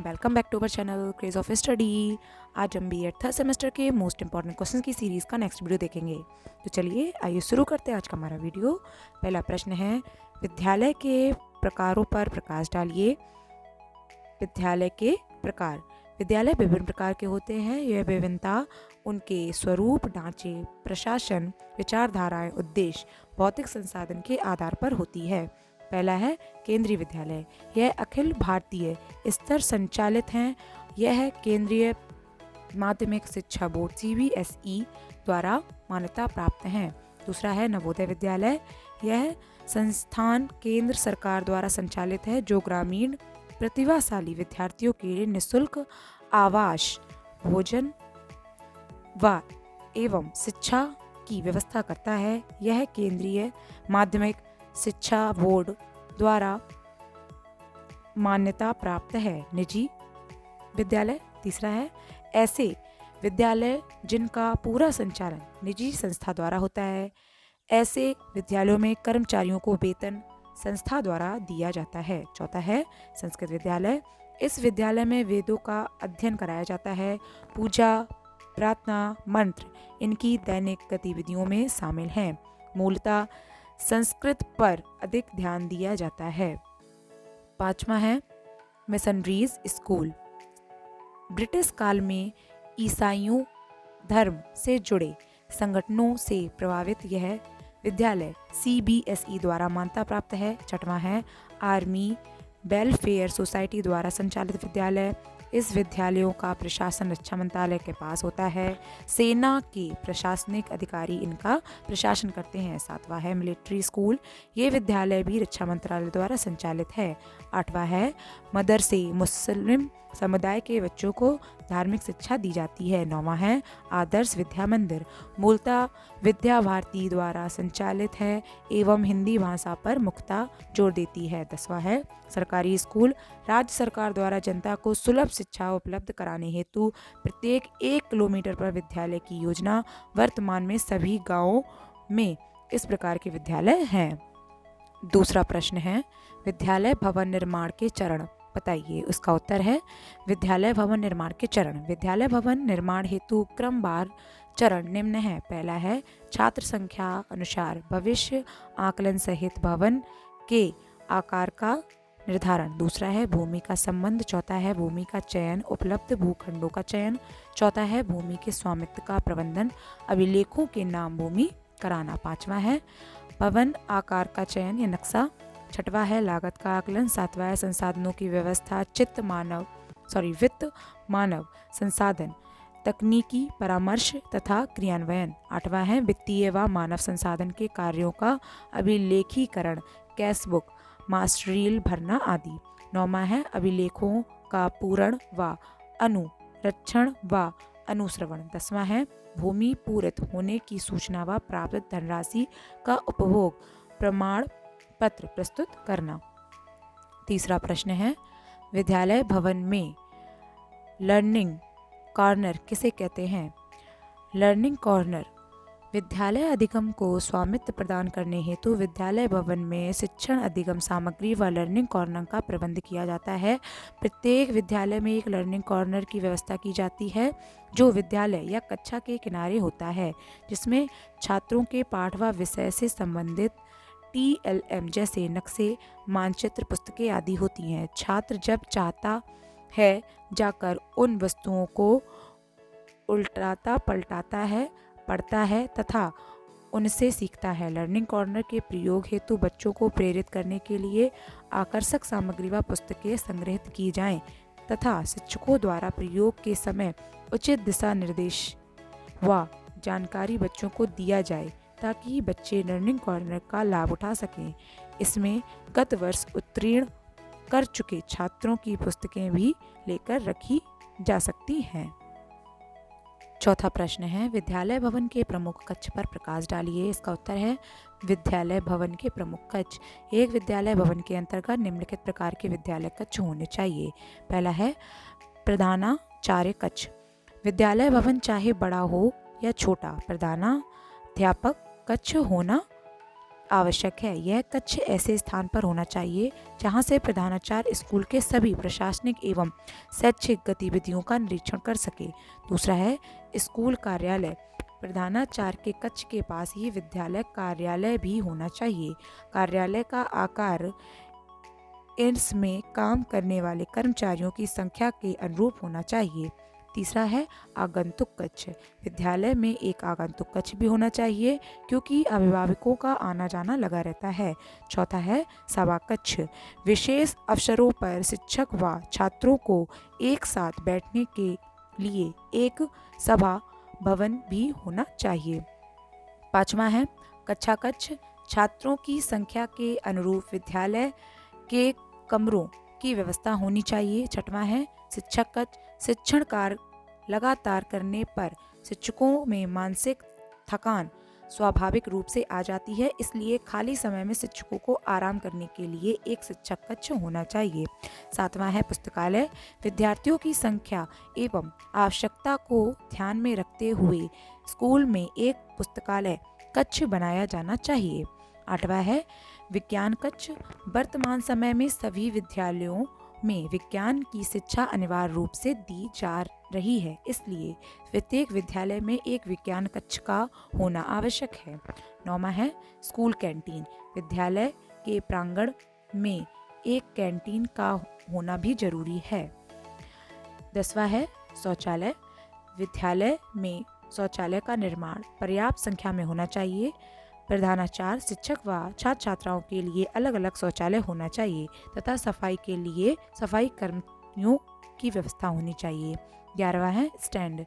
And welcome back to our channel craze of study. आज हम B Ed third semester के most important questions की series का next video देखेंगे। तो चलिए आइए शुरू करते हैं आज का हमारा वीडियो। पहला प्रश्न है, विद्यालय के प्रकारों पर प्रकाश डालिए। विद्यालय के प्रकार। विद्यालय विभिन्न प्रकार के होते हैं। यह विभिन्नता उनके स्वरूप, ढांचे, प्रशासन, विचारधाराएं, उद्देश्य, भौतिक संसाधन के आधार पर होती है। पहला है केंद्रीय विद्यालय। यह अखिल भारतीय स्तर संचालित हैं। यह केंद्रीय माध्यमिक शिक्षा बोर्ड CBSE द्वारा मान्यता प्राप्त हैं। दूसरा है नवोदय विद्यालय। यह संस्थान केंद्र सरकार द्वारा संचालित है, जो ग्रामीण प्रतिभाशाली विद्यार्थियों के लिए निःशुल्क आवास, भोजन एवं शिक्षा की व्यवस्था करता है। यह केंद्रीय माध्यमिक शिक्षा बोर्ड द्वारा मान्यता प्राप्त है। निजी विद्यालय। तीसरा है ऐसे विद्यालय जिनका पूरा संचालन निजी संस्था द्वारा होता है। ऐसे विद्यालयों में कर्मचारियों को वेतन संस्था द्वारा दिया जाता है। चौथा है संस्कृत विद्यालय। इस विद्यालय में वेदों का अध्ययन कराया जाता है। पूजा, प्रार्थना, मंत्र इनकी दैनिक गतिविधियों में शामिल हैं। मूलतः संस्कृत पर अधिक ध्यान दिया जाता है। पांचवा है मिशनरीज स्कूल। ब्रिटिश काल में ईसाइयों धर्म से जुड़े संगठनों से प्रभावित यह विद्यालय CBSE द्वारा मान्यता प्राप्त है। छठवां है आर्मी वेलफेयर सोसाइटी द्वारा संचालित विद्यालय। इस विद्यालयों का प्रशासन रक्षा मंत्रालय के पास होता है। सेना के प्रशासनिक अधिकारी इनका प्रशासन करते हैं। सातवां है मिलिट्री स्कूल। ये विद्यालय भी रक्षा मंत्रालय द्वारा संचालित है। आठवां है मदरसे। मुस्लिम समुदाय के बच्चों को धार्मिक शिक्षा दी जाती है। नौवां है आदर्श विद्या मंदिर। मूलतः विद्या भारती द्वारा संचालित है एवं हिंदी भाषा पर मुख्यतः जोर देती है। 10वां है सरकारी स्कूल। राज्य सरकार द्वारा जनता को सुलभ शिक्षा उपलब्ध कराने हेतु प्रत्येक 1 किलोमीटर पर विद्यालय की योजना वर्तमान में सभी गांवों में इस प्रकार के विद्यालय हैं। दूसरा प्रश्न है विद्यालय भवन निर्माण के चरण बताइए। उसका उत्तर है विद्यालय भवन निर्माण के चरण। विद्यालय भवन निर्माण हेतु क्रमवार चरण निम्न है। पहला है छात्र संख्या अनुसार भविष्य आकलन सहित भवन के आकार का निर्धारण। दूसरा है भूमि का संबंध। चौथा है भूमि का चयन, उपलब्ध भूखंडों का चयन। चौथा है भूमि के स्वामित्व का प्रबंधन, अभिलेखों के नाम भूमि कराना। पांचवा है भवन आकार का चयन या नक्शा। छठवां है लागत का आकलन। सातवां है संसाधनों की व्यवस्था, वित्त मानव संसाधन, तकनीकी परामर्श तथा क्रियान्वयन। आठवां है वित्तीय व मानव संसाधन के कार्यों का अभिलेखीकरण, कैशबुक, मास्टरील भरना आदि। नौवां है अभिलेखों का पूरण व अनुरक्षण व अनुश्रवण। 10वां है भूमि पूरित होने की सूचना व प्राप्त धनराशि का उपभोग प्रमाण पत्र प्रस्तुत करना। तीसरा प्रश्न है विद्यालय भवन में लर्निंग कॉर्नर किसे कहते हैं। लर्निंग कॉर्नर विद्यालय अधिगम को स्वामित्व प्रदान करने हेतु विद्यालय भवन में शिक्षण अधिगम सामग्री व लर्निंग कॉर्नर का प्रबंध किया जाता है। प्रत्येक विद्यालय में एक लर्निंग कॉर्नर की व्यवस्था की जाती है, जो विद्यालय या कक्षा के किनारे होता है, जिसमें छात्रों के पाठ व विषय से संबंधित TLM जैसे नक्शे, मानचित्र, पुस्तकें आदि होती हैं। छात्र जब चाहता है जाकर उन वस्तुओं को उल्टाता पलटाता है, पढ़ता है तथा उनसे सीखता है। लर्निंग कॉर्नर के प्रयोग हेतु बच्चों को प्रेरित करने के लिए आकर्षक सामग्री व पुस्तकें संग्रहित की जाएं तथा शिक्षकों द्वारा प्रयोग के समय उचित दिशा निर्देश व जानकारी बच्चों को दिया जाए, ताकि बच्चे लर्निंग कॉर्नर का लाभ उठा सकें। इसमें गत वर्ष उत्तीर्ण कर चुके छात्रों की पुस्तकें भी लेकर रखी जा सकती हैं। चौथा प्रश्न है विद्यालय भवन के प्रमुख कक्ष पर प्रकाश डालिए। इसका उत्तर है विद्यालय भवन के प्रमुख कक्ष। एक विद्यालय भवन के अंतर्गत निम्नलिखित प्रकार के विद्यालय कक्ष होने चाहिए। पहला है प्रधानाचार्य कक्ष। विद्यालय भवन चाहे बड़ा हो या छोटा, प्रधानाध्यापक कक्ष होना आवश्यक है। यह कक्ष ऐसे स्थान पर होना चाहिए जहां से प्रधानाचार्य स्कूल के सभी प्रशासनिक एवं शैक्षिक गतिविधियों का निरीक्षण कर सके। दूसरा है स्कूल कार्यालय। प्रधानाचार्य के कक्ष के पास ही विद्यालय कार्यालय भी होना चाहिए। कार्यालय का आकार इसमें काम करने वाले कर्मचारियों की संख्या के अनुरूप होना चाहिए। तीसरा है आगंतुक कक्ष। विद्यालय में एक आगंतुक कक्ष भी होना चाहिए क्योंकि अभिभावकों का आना जाना लगा रहता है। चौथा है सभा कक्ष। विशेष अवसरों पर शिक्षक व छात्रों को एक साथ बैठने के लिए एक सभा भवन भी होना चाहिए। पांचवा है कक्षा कक्ष। छात्रों की संख्या के अनुरूप विद्यालय के कमरों की व्यवस्था होनी चाहिए। छठवां है शिक्षक कक्ष। शिक्षण कार्य लगातार करने पर शिक्षकों में मानसिक थकान स्वाभाविक रूप से आ जाती है, इसलिए खाली समय में शिक्षकों को आराम करने के लिए एक शिक्षक कक्ष होना चाहिए। सातवां है पुस्तकालय। विद्यार्थियों की संख्या एवं आवश्यकता को ध्यान में रखते हुए स्कूल में एक पुस्तकालय कक्ष बनाया जाना चाहिए। आठवां है विज्ञान कक्ष। वर्तमान समय में सभी विद्यालयों में विज्ञान की शिक्षा अनिवार्य रूप से दी जा रही है, इसलिए प्रत्येक विद्यालय में एक विज्ञान कक्ष का होना आवश्यक है। नौवां है स्कूल कैंटीन। विद्यालय के प्रांगण में एक कैंटीन का होना भी जरूरी है। 10वां है शौचालय। विद्यालय में शौचालय का निर्माण पर्याप्त संख्या में होना चाहिए। प्रधानाचार्य, शिक्षक व छात्र छात्राओं के लिए अलग अलग शौचालय होना चाहिए तथा सफाई के लिए सफाई कर्मियों की व्यवस्था होनी चाहिए। 11वां है स्टैंड।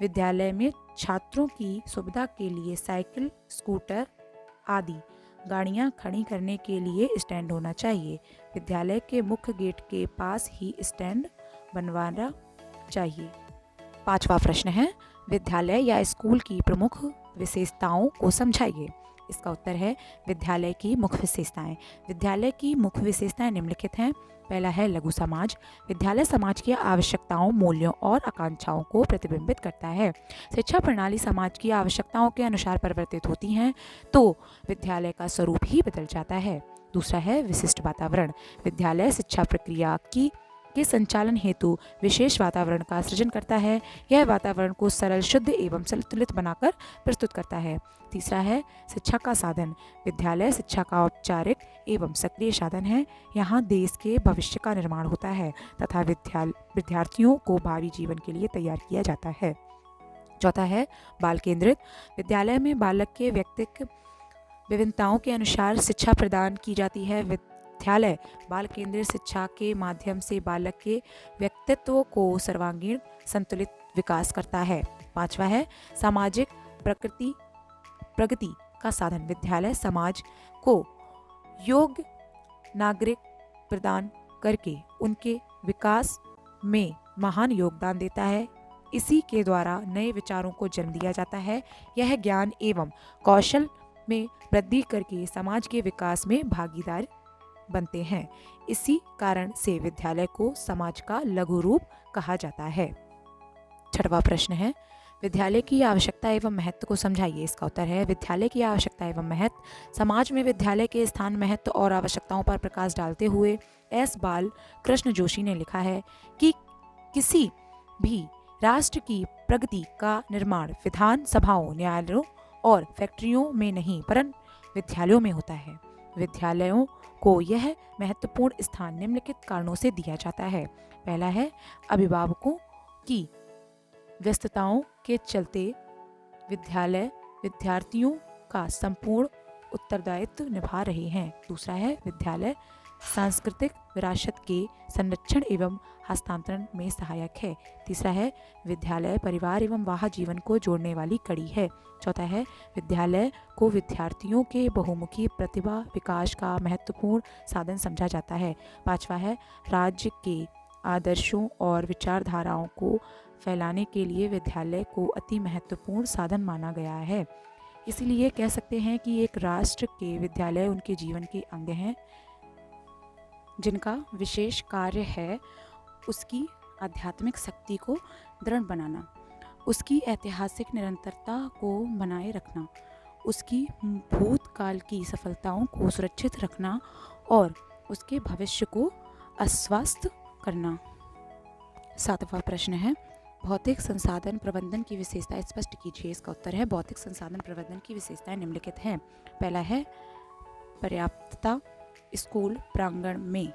विद्यालय में छात्रों की सुविधा के लिए साइकिल, स्कूटर आदि गाड़ियां खड़ी करने के लिए स्टैंड होना चाहिए। विद्यालय के मुख्य गेट के पास ही स्टैंड बनवाना चाहिए। 5वां प्रश्न है विद्यालय या स्कूल की प्रमुख विशेषताओं को समझाइए। इसका उत्तर है विद्यालय की मुख्य विशेषताएं। विद्यालय की मुख्य विशेषताएं निम्नलिखित हैं। पहला है लघु समाज। विद्यालय समाज की आवश्यकताओं, मूल्यों और आकांक्षाओं को प्रतिबिंबित करता है। शिक्षा प्रणाली समाज की आवश्यकताओं के अनुसार परिवर्तित होती हैं तो विद्यालय का स्वरूप ही बदल जाता है। दूसरा है विशिष्ट वातावरण। विद्यालय शिक्षा प्रक्रिया के संचालन हेतु विशेष वातावरण का सृजन करता है। यह वातावरण को सरल, शुद्ध एवं संतुलित बनाकर प्रस्तुत करता है। तीसरा है शिक्षा का साधन। विद्यालय शिक्षा का औपचारिक एवं सक्रिय साधन है। यहाँ देश के भविष्य का निर्माण होता है तथा विद्यार्थियों को भावी जीवन के लिए तैयार किया जाता है। चौथा है बाल केंद्रित। विद्यालय में बालक के व्यक्तित्व विभिन्नताओं के अनुसार शिक्षा प्रदान की जाती है। विद्यालय बाल केंद्रित शिक्षा के माध्यम से बालक के व्यक्तित्व को सर्वांगीण संतुलित विकास करता है। 5वां है सामाजिक प्रगति का साधन। विद्यालय समाज को योग्य नागरिक प्रदान करके उनके विकास में महान योगदान देता है। इसी के द्वारा नए विचारों को जन्म दिया जाता है। यह ज्ञान एवं कौशल में वृद्धि करके समाज के विकास में भागीदार बनते हैं। इसी कारण से विद्यालय को समाज का लघु रूप कहा जाता है। 6वां प्रश्न है विद्यालय की आवश्यकता एवं महत्व को समझाइए। इसका उत्तर है विद्यालय की आवश्यकता एवं महत्व। समाज में विद्यालय के स्थान, महत्व और आवश्यकताओं पर प्रकाश डालते हुए एस बाल कृष्ण जोशी ने लिखा है कि किसी भी राष्ट्र की प्रगति का निर्माण विधान सभाओं, न्यायालयों और फैक्ट्रियों में नहीं परंतु विद्यालयों में होता है। विद्यालयों को यह महत्वपूर्ण स्थान निम्नलिखित कारणों से दिया जाता है। पहला है अभिभावकों की व्यस्तताओं के चलते विद्यालय विद्यार्थियों का संपूर्ण उत्तरदायित्व निभा रहे हैं। दूसरा है विद्यालय सांस्कृतिक विरासत के संरक्षण एवं हस्तांतरण में सहायक है। तीसरा है विद्यालय परिवार एवं वाह जीवन को जोड़ने वाली कड़ी है। चौथा है विद्यालय को विद्यार्थियों के बहुमुखी प्रतिभा विकास का महत्वपूर्ण साधन समझा जाता है। 5वां है राज्य के आदर्शों और विचारधाराओं को फैलाने के लिए विद्यालय को अति महत्वपूर्ण साधन माना गया है। इसीलिए कह सकते हैं कि एक राष्ट्र के विद्यालय उनके जीवन के अंग हैं जिनका विशेष कार्य है उसकी आध्यात्मिक शक्ति को दृढ़ बनाना, उसकी ऐतिहासिक निरंतरता को बनाए रखना, उसकी भूतकाल की सफलताओं को सुरक्षित रखना और उसके भविष्य को आश्वस्त करना। 7वां प्रश्न है, भौतिक संसाधन प्रबंधन की विशेषताएं स्पष्ट कीजिए। इसका उत्तर है, भौतिक संसाधन प्रबंधन की विशेषताएं निम्नलिखित हैं। पहला है पर्याप्तता। स्कूल प्रांगण में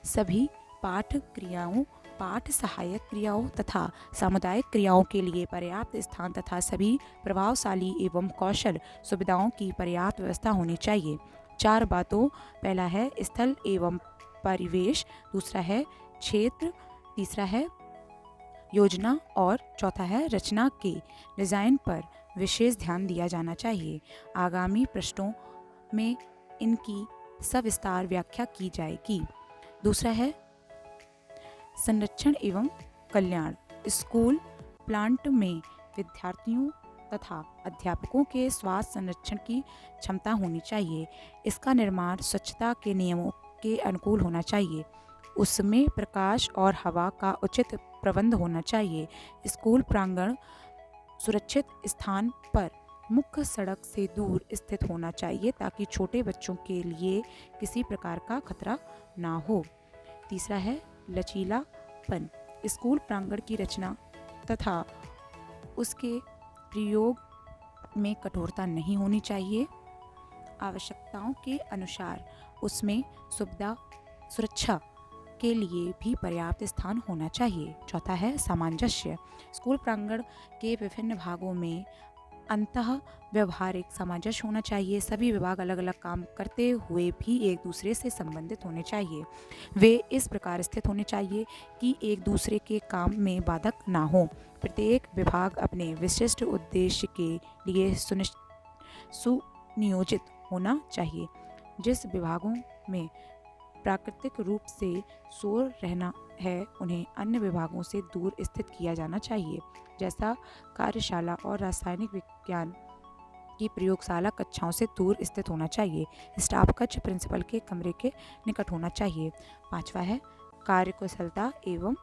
सभी पाठ क्रियाओं, पाठ सहायक क्रियाओं तथा सामुदायिक क्रियाओं के लिए पर्याप्त स्थान तथा सभी प्रभावशाली एवं कौशल सुविधाओं की पर्याप्त व्यवस्था होनी चाहिए। 4 बातों, पहला है स्थल एवं परिवेश, दूसरा है क्षेत्र, तीसरा है योजना और चौथा है रचना के डिज़ाइन पर विशेष ध्यान दिया जाना चाहिए। आगामी पृष्ठों में इनकी सविस्तार व्याख्या की जाएगी। दूसरा है संरक्षण एवं कल्याण। स्कूल प्लांट में विद्यार्थियों तथा अध्यापकों के स्वास्थ्य संरक्षण की क्षमता होनी चाहिए। इसका निर्माण स्वच्छता के नियमों के अनुकूल होना चाहिए। उसमें प्रकाश और हवा का उचित प्रबंध होना चाहिए। स्कूल प्रांगण सुरक्षित स्थान पर मुख्य सड़क से दूर स्थित होना चाहिए ताकि छोटे बच्चों के लिए किसी प्रकार का खतरा ना हो। तीसरा है लचीलापन। स्कूल प्रांगण की रचना तथा उसके प्रयोग में कठोरता नहीं होनी चाहिए। आवश्यकताओं के अनुसार उसमें सुरक्षा के लिए भी पर्याप्त स्थान होना चाहिए। चौथा है सामंजस्य। स्कूल प्रांगण के विभिन्न भागों में अंतः व्यवहारिक सामंजस्य होना चाहिए। सभी विभाग अलग अलग काम करते हुए भी एक दूसरे से संबंधित होने चाहिए। वे इस प्रकार स्थित होने चाहिए कि एक दूसरे के काम में बाधक ना हो। प्रत्येक विभाग अपने विशिष्ट उद्देश्य के लिए सुनियोजित होना चाहिए। जिस विभागों में प्राकृतिक रूप से शोर रहना है उन्हें अन्य विभागों से दूर स्थित किया जाना चाहिए, जैसा कार्यशाला और रासायनिक विज्ञान की प्रयोगशाला कक्षाओं से दूर स्थित होना चाहिए। स्टाफ कक्ष प्रिंसिपल के कमरे के निकट होना चाहिए। 5वां है कार्यकुशलता एवं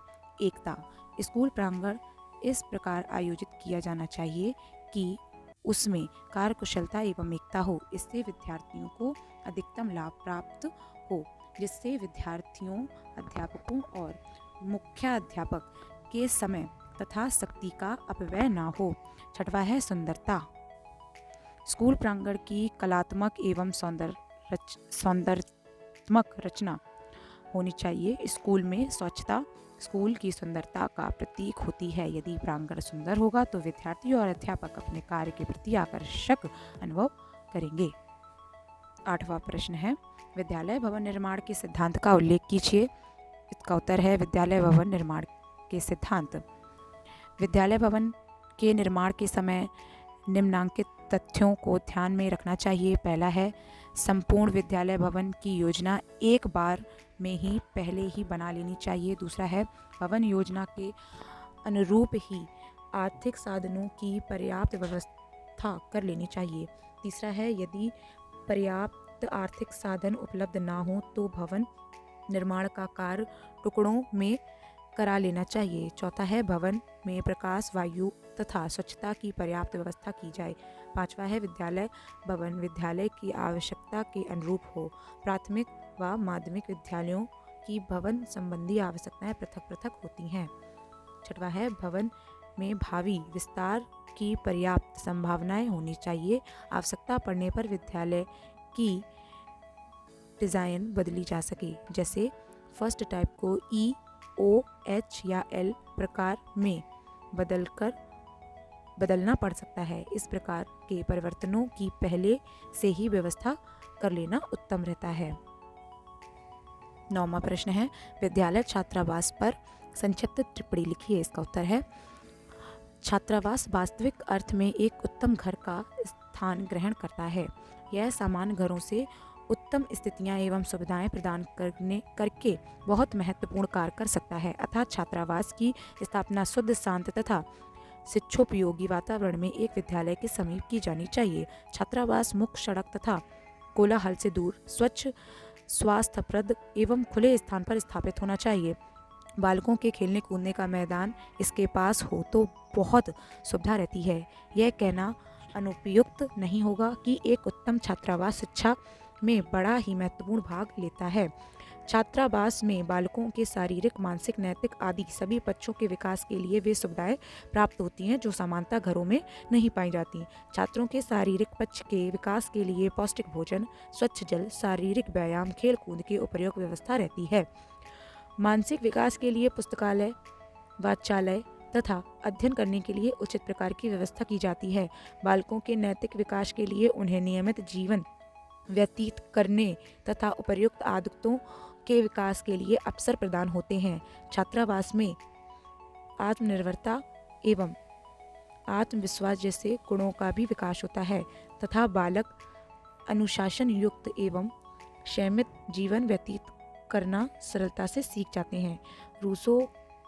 एकता। स्कूल प्रांगण इस प्रकार आयोजित किया जाना चाहिए कि उसमें कार्यकुशलता एवं एकता हो। इससे विद्यार्थियों को अधिकतम लाभ प्राप्त हो, जिससे विद्यार्थियों, अध्यापकों और मुख्याध्यापक के समय तथा शक्ति का अपव्यय ना हो। 6वां है सुंदरता। स्कूल प्रांगण की कलात्मक एवं सौंदर्यात्मक रचना होनी चाहिए। स्कूल में स्वच्छता स्कूल की सुंदरता का प्रतीक होती है। यदि प्रांगण सुंदर होगा तो विद्यार्थी और अध्यापक अपने कार्य के प्रति आकर्षक अनुभव करेंगे। 8वां प्रश्न है विद्यालय भवन निर्माण के सिद्धांत का उल्लेख कीजिए। इसका उत्तर है विद्यालय भवन निर्माण के सिद्धांत। विद्यालय भवन के निर्माण के समय निम्नांकित तथ्यों को ध्यान में रखना चाहिए। पहला है संपूर्ण विद्यालय भवन की योजना एक बार में ही पहले ही बना लेनी चाहिए। दूसरा है भवन योजना के अनुरूप ही आर्थिक साधनों की पर्याप्त व्यवस्था कर लेनी चाहिए। तीसरा है यदि पर्याप्त आर्थिक साधन उपलब्ध ना हो तो भवन निर्माण का कार्य टुकड़ों में करा लेना चाहिए। चौथा है भवन में प्रकाश, वायु तथा स्वच्छता की पर्याप्त व्यवस्था की जाए। 5वां है विद्यालय भवन विद्यालय की आवश्यकता के अनुरूप हो। प्राथमिक व माध्यमिक विद्यालयों की भवन संबंधी आवश्यकताएं पृथक पृथक होती हैं। 6वां है भवन में भावी विस्तार की पर्याप्त संभावनाएं होनी चाहिए। आवश्यकता पड़ने पर विद्यालय की डिज़ाइन बदली जा सके, जैसे फर्स्ट टाइप को E, O, H या L प्रकार में बदलना पड़ सकता है। इस प्रकार के परिवर्तनों की पहले से ही व्यवस्था कर लेना उत्तम रहता है। 9वां प्रश्न है विद्यालय छात्रावास पर संक्षिप्त टिप्पणी लिखिए। इसका उत्तर है छात्रावास वास्तविक अर्थ में एक उत्तम घर का स्थान ग्रहण करता है। यह सामान्य घरों से उत्तम स्थितियां एवं सुविधाएं प्रदान करके बहुत महत्वपूर्ण कार्य कर सकता है। अतः छात्रावास की स्थापना शुद्ध, शांत तथा शिक्षोपयोगी वातावरण में एक विद्यालय के समीप की जानी चाहिए। छात्रावास मुख्य सड़क तथा कोलाहल से दूर, स्वच्छ, स्वास्थ्यप्रद एवं खुले स्थान पर स्थापित होना चाहिए। बालकों के खेलने कूदने का मैदान इसके पास हो तो बहुत सुविधा रहती है। यह कहना अनुपयुक्त नहीं होगा कि एक उत्तम छात्रावास शिक्षा में बड़ा ही महत्वपूर्ण भाग लेता है। छात्रावास में बालकों के शारीरिक, मानसिक, नैतिक आदि सभी पक्षों के विकास के लिए वे सुविधाएं प्राप्त होती हैं जो सामान्यतः घरों में नहीं पाई जाती। छात्रों के शारीरिक पक्ष के विकास के लिए पौष्टिक भोजन, स्वच्छ जल, शारीरिक व्यायाम, खेल कूद की उपयुक्त व्यवस्था रहती है। मानसिक विकास के लिए पुस्तकालय, वाचालय तथा अध्ययन करने के लिए उचित प्रकार की व्यवस्था की जाती है। बालकों के नैतिक विकास के लिए उन्हें नियमित जीवन व्यतीत करने तथा उपयुक्त आदतों के विकास के लिए अवसर प्रदान होते हैं। छात्रावास में आत्मनिर्भरता एवं आत्मविश्वास जैसे गुणों का भी विकास होता है तथा बालक अनुशासन युक्त एवं संयमित जीवन व्यतीत करना सरलता से सीख जाते हैं। रूसो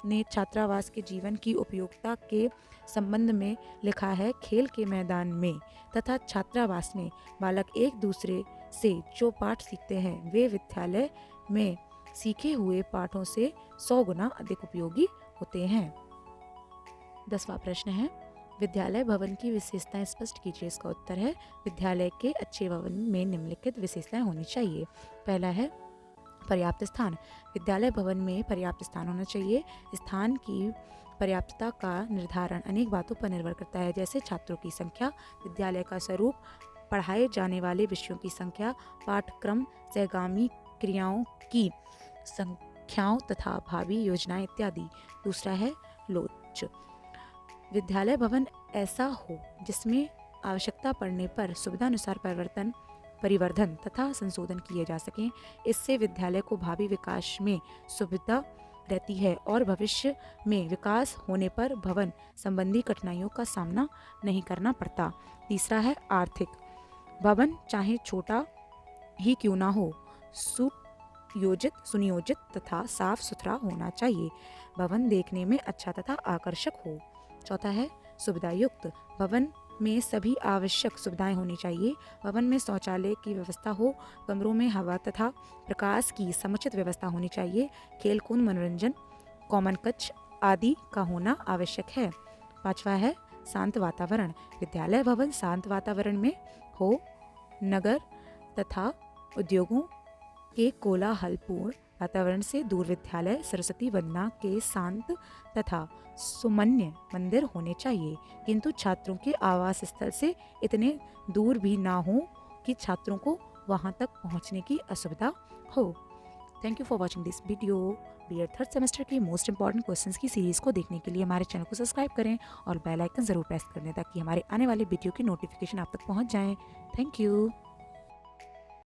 ने छात्रावास के जीवन की उपयोगिता के संबंध में लिखा है, खेल के मैदान में तथा छात्रावास में बालक एक दूसरे से जो पाठ सीखते हैं वे विद्यालय में सीखे हुए पाठों से 100 गुना अधिक उपयोगी होते हैं। 10वां प्रश्न है, विद्यालय भवन की विशेषताएं स्पष्ट कीजिए। इसका उत्तर है, विद्यालय के अच्छे भवन में निम्नलिखित विशेषताएं होनी चाहिए। पहला है पर्याप्त स्थान। विद्यालय भवन में पर्याप्त स्थान होना चाहिए। स्थान की पर्याप्तता का निर्धारण अनेक बातों पर निर्भर करता है, जैसे छात्रों की संख्या, विद्यालय का स्वरूप, पढ़ाए जाने वाले विषयों की संख्या, पाठ्यक्रम, सहगामी क्रियाओं की संख्याओं तथा भावी योजनाएं इत्यादि। दूसरा है लोच। विद्यालय भवन ऐसा हो जिसमें आवश्यकता पड़ने पर सुविधानुसार परिवर्धन तथा संशोधन किए जा सकें। इससे विद्यालय को भावी विकास में सुविधा रहती है और भविष्य में विकास होने पर भवन संबंधी कठिनाइयों का सामना नहीं करना पड़ता। तीसरा है आर्थिक। भवन चाहे छोटा ही क्यों ना हो, सुनियोजित तथा साफ सुथरा होना चाहिए। भवन देखने में अच्छा तथा आकर्षक हो। चौथा है सुविधा युक्त। भवन में सभी आवश्यक सुविधाएं होनी चाहिए। भवन में शौचालय की व्यवस्था हो, कमरों में हवा तथा प्रकाश की समुचित व्यवस्था होनी चाहिए। खेल कूद, मनोरंजन, कॉमन कक्ष आदि का होना आवश्यक है। पांचवा है शांत वातावरण। विद्यालय भवन शांत वातावरण में हो। नगर तथा उद्योगों के कोलाहलपूर्ण वातावरण से दूर विद्यालय सरस्वती वंदना के शांत तथा सुमन्य मंदिर होने चाहिए, किंतु छात्रों के आवास स्थल से इतने दूर भी ना हो कि छात्रों को वहां तक पहुंचने की असुविधा हो। Thank you for watching this video. B Ed third semester की मोस्ट इंपॉर्टेंट क्वेश्चंस की सीरीज को देखने के लिए हमारे चैनल को सब्सक्राइब करें और बेल आइकन जरूर प्रेस कर दें ताकि हमारे आने वाले वीडियो की नोटिफिकेशन आप तक पहुंच जाएं। Thank you.